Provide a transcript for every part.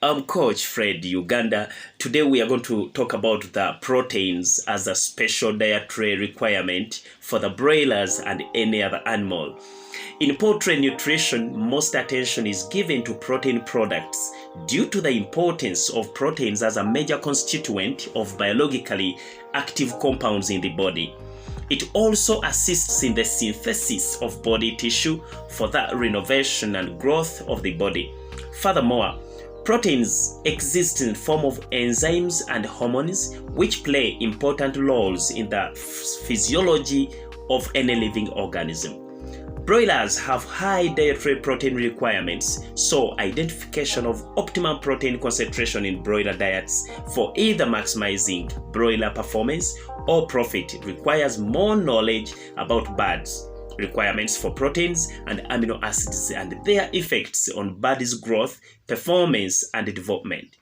I'm Coach Fred, Uganda. Today we are going to talk about the proteins as a special dietary requirement for the broilers and any other animal. In poultry nutrition, most attention is given to protein products due to the importance of proteins as a major constituent of biologically active compounds in the body. It also assists in the synthesis of body tissue for the renovation and growth of the body. Furthermore, proteins exist in the form of enzymes and hormones which play important roles in the physiology of any living organism. Broilers have high dietary protein requirements, so identification of optimum protein concentration in broiler diets for either maximizing broiler performance or profit requires more knowledge about birds' requirements for proteins and amino acids and their effects on body's growth, performance, and development.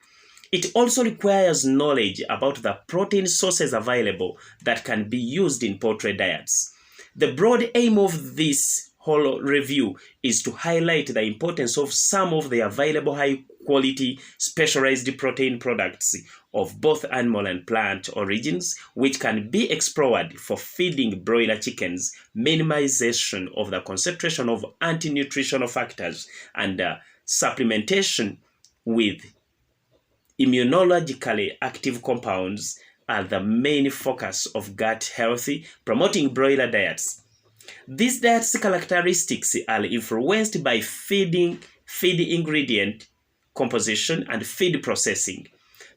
It also requires knowledge about the protein sources available that can be used in poultry diets. The broad aim of this whole review is to highlight the importance of some of the available high-quality specialized protein products of both animal and plant origins, which can be explored for feeding broiler chickens, minimization of the concentration of anti-nutritional factors, and supplementation with immunologically active compounds are the main focus of gut healthy, promoting broiler diets. These diet's characteristics are influenced by feed ingredient composition and feed processing.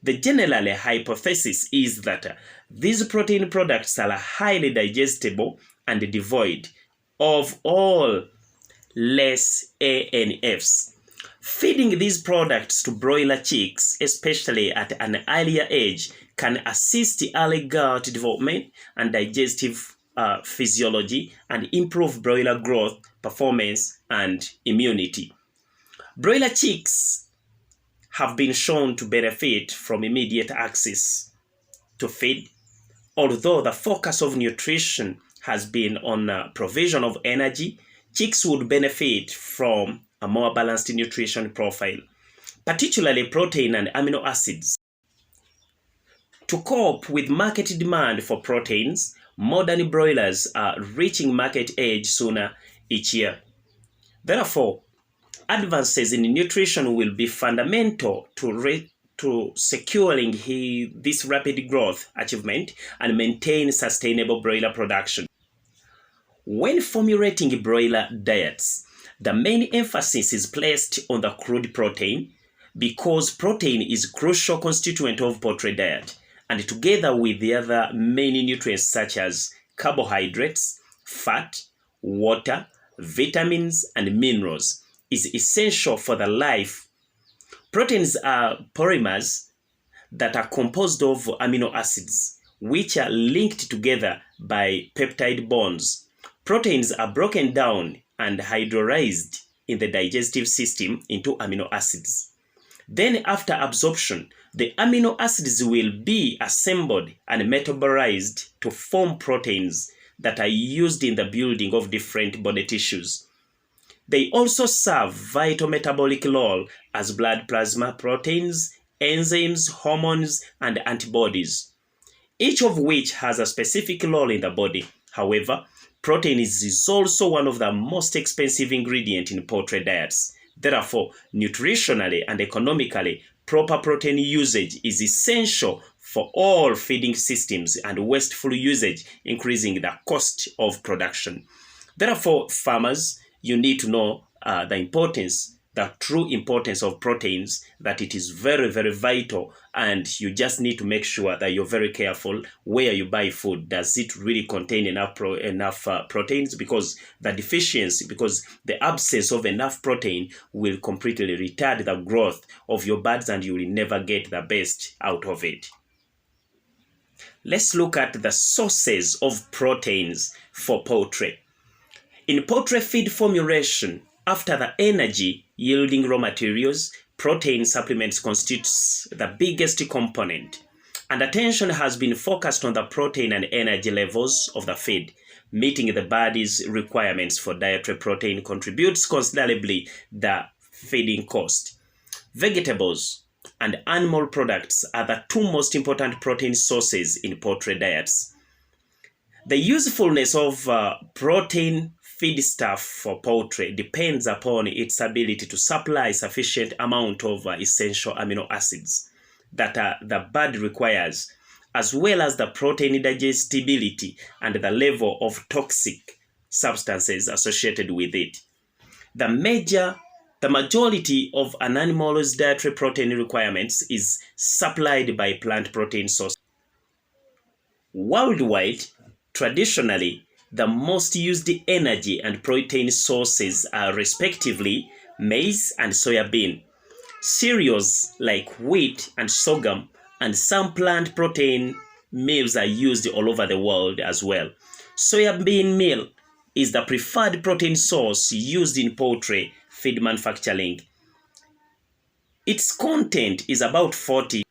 The general hypothesis is that these protein products are highly digestible and devoid of all less ANFs. Feeding these products to broiler chicks, especially at an earlier age, can assist early gut development and digestive physiology and improve broiler growth, performance, and immunity. Broiler chicks have been shown to benefit from immediate access to feed, although the focus of nutrition has been on provision of energy. Chicks would benefit from a more balanced nutrition profile, particularly protein and amino acids. To cope with market demand for proteins, modern broilers are reaching market age sooner each year. Therefore, advances in nutrition will be fundamental to securing this rapid growth achievement and maintain sustainable broiler production. When formulating broiler diets, the main emphasis is placed on the crude protein because protein is a crucial constituent of poultry diet, and together with the other main nutrients such as carbohydrates, fat, water, vitamins, and minerals, is essential for the life. Proteins are polymers that are composed of amino acids, which are linked together by peptide bonds. Proteins are broken down and hydrolyzed in the digestive system into amino acids. Then after absorption, the amino acids will be assembled and metabolized to form proteins that are used in the building of different body tissues. They also serve vital metabolic role as blood plasma proteins, enzymes, hormones, and antibodies, each of which has a specific role in the body. However, protein is also one of the most expensive ingredients in poultry diets. Therefore, nutritionally and economically, proper protein usage is essential for all feeding systems, and wasteful usage increasing the cost of production. Therefore, farmers, you need to know the true importance of proteins, that it is very, very vital, and you just need to make sure that you're very careful where you buy food. Does it really contain enough proteins? Because the absence of enough protein will completely retard the growth of your birds and you will never get the best out of it. Let's look at the sources of proteins for poultry. In poultry feed formulation, after the energy-yielding raw materials, protein supplements constitutes the biggest component, and attention has been focused on the protein and energy levels of the feed. Meeting the body's requirements for dietary protein contributes considerably the feeding cost. Vegetables and animal products are the two most important protein sources in poultry diets. The usefulness of protein feedstuff for poultry depends upon its ability to supply sufficient amount of essential amino acids that the bird requires, as well as the protein digestibility and the level of toxic substances associated with it. The majority of an animal's dietary protein requirements is supplied by plant protein sources. Worldwide, traditionally, the most used energy and protein sources are respectively maize and soybean. Cereals like wheat and sorghum and some plant protein meals are used all over the world as well. Soybean meal is the preferred protein source used in poultry feed manufacturing. Its content is about 40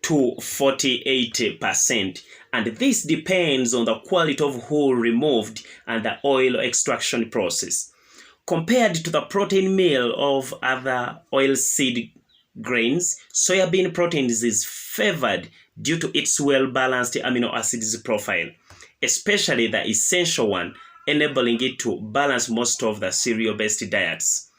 to 48%, and this depends on the quality of wool removed and the oil extraction process. Compared to the protein meal of other oilseed grains, soybean proteins is favored due to its well-balanced amino acids profile, especially the essential one, enabling it to balance most of the cereal-based diets.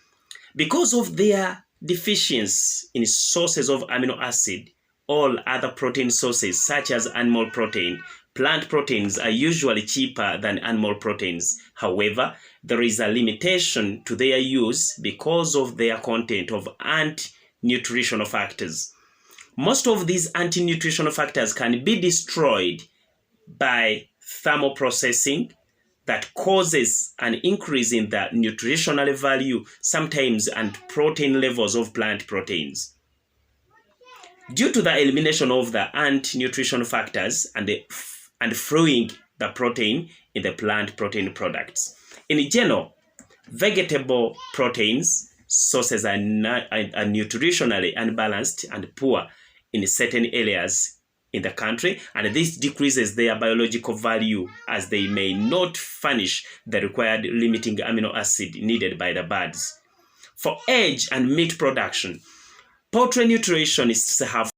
Because of their deficiency in sources of amino acid, all other protein sources such as animal protein, plant proteins are usually cheaper than animal proteins. However, there is a limitation to their use because of their content of anti-nutritional factors. Most of these anti-nutritional factors can be destroyed by thermal processing that causes an increase in the nutritional value sometimes and protein levels of plant proteins. Due to the elimination of the anti-nutrition factors and freeing the protein in the plant protein products. In general, vegetable proteins sources are nutritionally unbalanced and poor in certain areas in the country, and this decreases their biological value as they may not furnish the required limiting amino acid needed by the birds. For egg and meat production, poultry nutritionists have